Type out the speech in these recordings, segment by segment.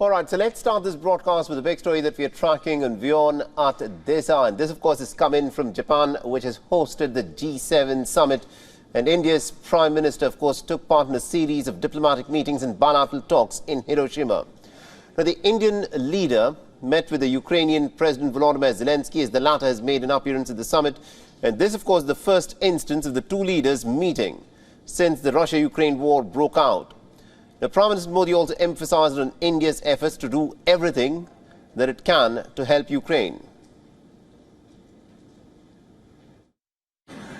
All right, so let's start this broadcast with a big story that we are tracking on WION at this hour. And this, of course, is come in from Japan, which has hosted the G7 summit. And India's Prime Minister, of course, took part in a series of diplomatic meetings and bilateral talks in Hiroshima. Now, the Indian leader met with the Ukrainian President Volodymyr Zelensky as the latter has made an appearance at the summit. And this, of course, the first instance of the two leaders meeting since the Russia-Ukraine war broke out. Now, Prime Minister Modi also emphasized on India's efforts to do everything that it can to help Ukraine.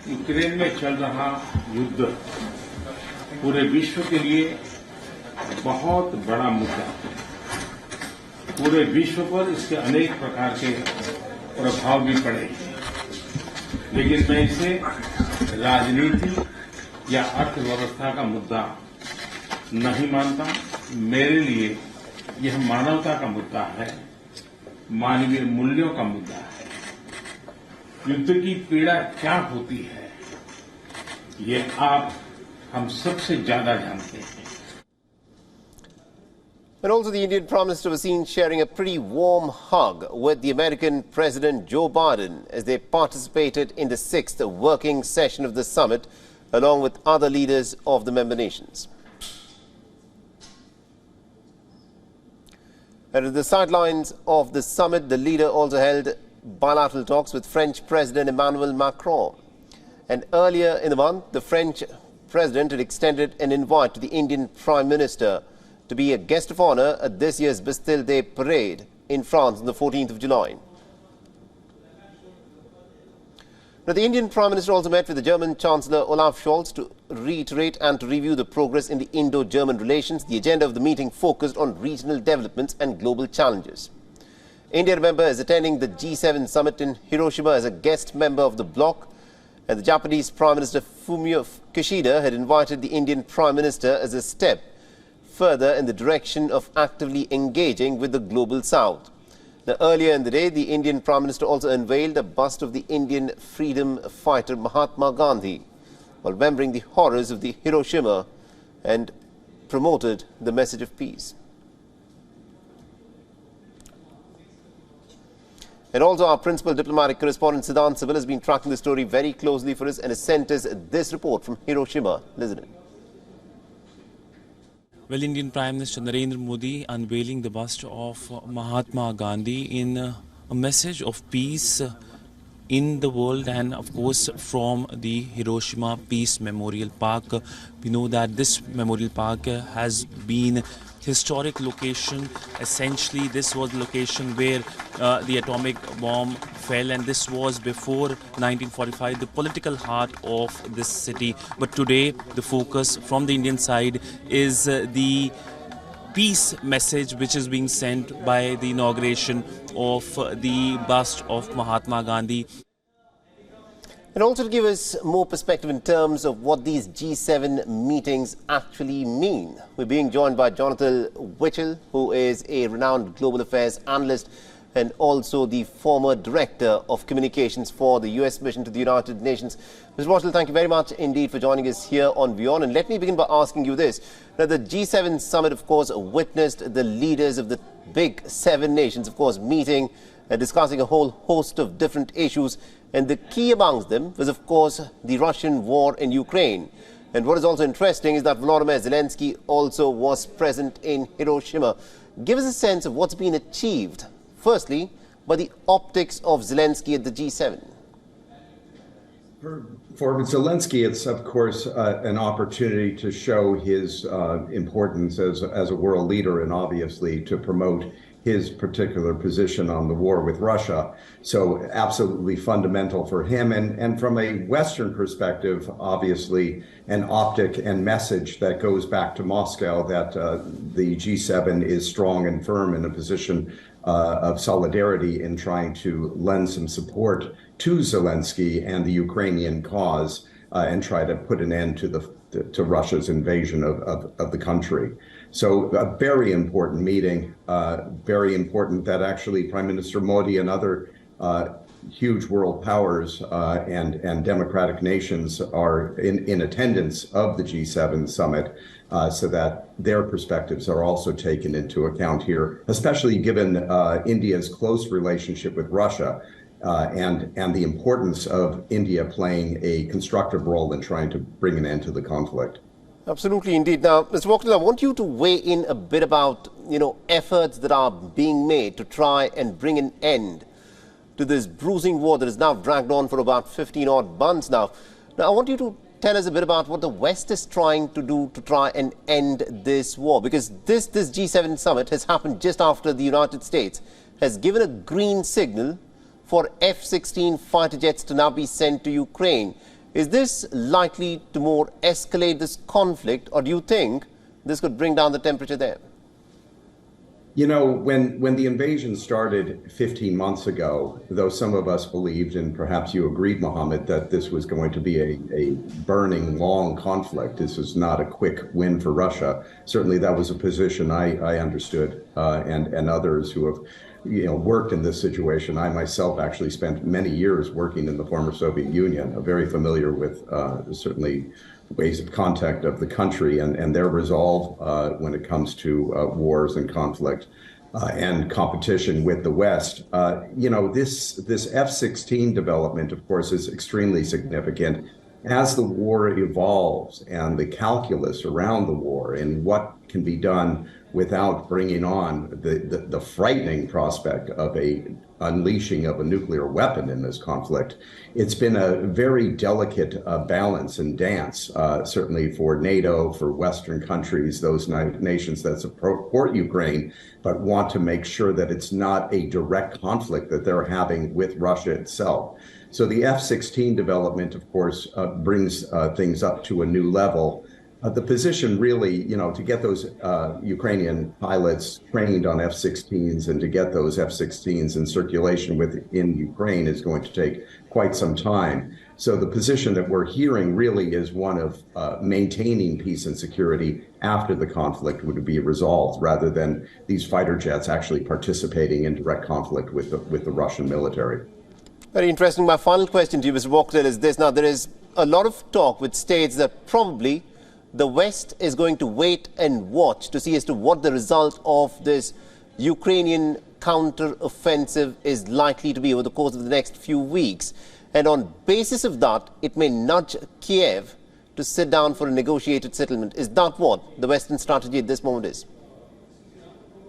Ukraine में चल रहा युद्ध पूरे विश्व के लिए बहुत बड़ा मुद्दा है। पूरे विश्व पर इसके अनेक प्रकार के प्रभाव भी पड़ेंगे, लेकिन मैं इसे राजनीति या अर्थव्यवस्था का मुद्दा नहीं मानता। मेरे लिए यह मानवता का मुद्दा है, मानवीय मूल्यों का मुद्दा है। युद्ध की पीड़ा क्या होती है, ये आप हम सबसे ज्यादा जानते हैं। And also the Indian Prime Minister was seen sharing a pretty warm hug with the American President Joe Biden as they participated in the 6th working session of the summit along with other leaders of the member nations. And at the sidelines of the summit, the leader also held bilateral talks with French President Emmanuel Macron. And earlier in the month, the French President had extended an invite to the Indian Prime Minister to be a guest of honor at this year's Bastille Day parade in France on the 14th of July. Now, the Indian Prime Minister also met with the German Chancellor Olaf Scholz to reiterate and to review the progress in the Indo-German relations. The agenda of the meeting focused on regional developments and global challenges. India, remember, is attending the G7 summit in Hiroshima as a guest member of the bloc. And the Japanese Prime Minister Fumio Kishida had invited the Indian Prime Minister as a step further in the direction of actively engaging with the global south. Now, earlier in the day, the Indian Prime Minister also unveiled a bust of the Indian freedom fighter Mahatma Gandhi while remembering the horrors of the Hiroshima and promoted the message of peace. And also our principal diplomatic correspondent Siddhant Sibil has been tracking the story very closely for us and has sent us this report from Hiroshima. Listen in. Well, Indian Prime Minister Narendra Modi unveiling the bust of Mahatma Gandhi in a message of peace in the world and, of course, from the Hiroshima Peace Memorial Park. We know that this memorial park has been historic location. Essentially, this was the location where the atomic bomb fell, and this was before 1945, the political heart of this city. But today, the focus from the Indian side is the peace message which is being sent by the inauguration of the bust of Mahatma Gandhi. And also to give us more perspective in terms of what these G7 meetings actually mean, we're being joined by Jonathan Wichel, who is a renowned global affairs analyst and also the former director of communications for the US mission to the United Nations. Mr. Wichel, thank you very much indeed for joining us here on WION. And let me begin by asking you this. Now, the G7 summit, of course, witnessed the leaders of the big 7 nations, of course, meeting and discussing a whole host of different issues. And the key amongst them was, of course, the Russian war in Ukraine. And what is also interesting is that Volodymyr Zelensky also was present in Hiroshima. Give us a sense of what's been achieved, firstly, by the optics of Zelensky at the G7. For Zelensky, it's, of course, an opportunity to show his importance as a world leader and obviously to promote his particular position on the war with Russia. So absolutely fundamental for him. And from a Western perspective, obviously, an optic and message that goes back to Moscow that the G7 is strong and firm in a position of solidarity in trying to lend some support to Zelensky and the Ukrainian cause and try to put an end to Russia's invasion of the country. So a very important meeting, very important that actually Prime Minister Modi and other huge world powers and democratic nations are in attendance of the G7 summit. so that their perspectives are also taken into account here, especially given India's close relationship with Russia and the importance of India playing a constructive role in trying to bring an end to the conflict. Absolutely, indeed. Now, Mr. Wachter, I want you to weigh in a bit about, efforts that are being made to try and bring an end to this bruising war that is now dragged on for about 15 odd months now. Now, I want you to tell us a bit about what the West is trying to do to try and end this war, because this G7 summit has happened just after the United States has given a green signal for F-16 fighter jets to now be sent to Ukraine. Is this likely to more escalate this conflict, or do you think this could bring down the temperature there? When the invasion started 15 months ago, though some of us believed, and perhaps you agreed, Mohammed, that this was going to be a burning, long conflict. This is not a quick win for Russia. Certainly that was a position I understood, and others who have worked in this situation. I myself actually spent many years working in the former Soviet Union, very familiar with certainly ways of contact of the country and their resolve when it comes to wars and conflict and competition with the West. This F-16 development, of course, is extremely significant. As the war evolves and the calculus around the war and what can be done without bringing on the frightening prospect of a unleashing of a nuclear weapon in this conflict, it's been a very delicate balance and dance, certainly for NATO, for Western countries, those nations that support Ukraine, but want to make sure that it's not a direct conflict that they're having with Russia itself. So the F-16 development, of course, brings things up to a new level. The position really, to get those Ukrainian pilots trained on F-16s and to get those F-16s in circulation within Ukraine is going to take quite some time. So the position that we're hearing really is one of maintaining peace and security after the conflict would be resolved, rather than these fighter jets actually participating in direct conflict with the Russian military. Very interesting. My final question to you, Mr. Wachter, is this. Now, there is a lot of talk which states that probably the West is going to wait and watch to see as to what the result of this Ukrainian counter-offensive is likely to be over the course of the next few weeks. And on basis of that, it may nudge Kiev to sit down for a negotiated settlement. Is that what the Western strategy at this moment is?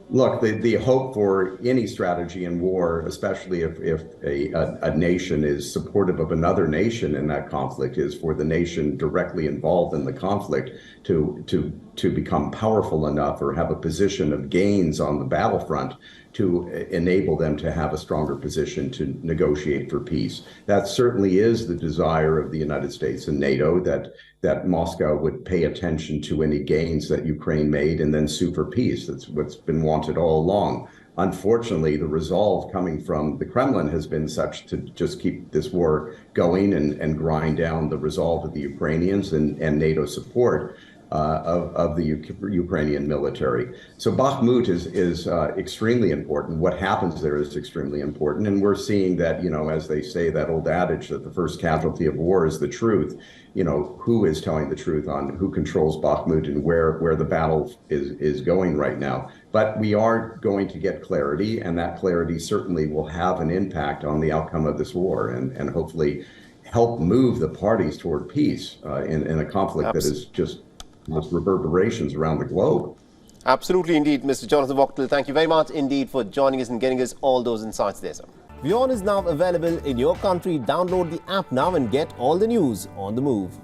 Look, the hope for any strategy in war, especially if a nation is supportive of another nation in that conflict, is for the nation directly involved in the conflict to become powerful enough or have a position of gains on the battlefront to enable them to have a stronger position to negotiate for peace. That certainly is the desire of the United States and NATO, that Moscow would pay attention to any gains that Ukraine made and then sue for peace. That's what's been wanted all along. Unfortunately, the resolve coming from the Kremlin has been such to just keep this war going and grind down the resolve of the Ukrainians and NATO support of the Ukrainian military. So Bakhmut is extremely important. What happens there is extremely important. And we're seeing that, as they say, that old adage that the first casualty of war is the truth. Who is telling the truth on who controls Bakhmut and where the battle is going right now. But we are going to get clarity, and that clarity certainly will have an impact on the outcome of this war and hopefully help move the parties toward peace in a conflict that is just with reverberations around the globe. Absolutely, indeed. Mr. Jonathan Wachter, thank you very much indeed for joining us and getting us all those insights there, sir. WION is now available in your country. Download the app now and get all the news on the move.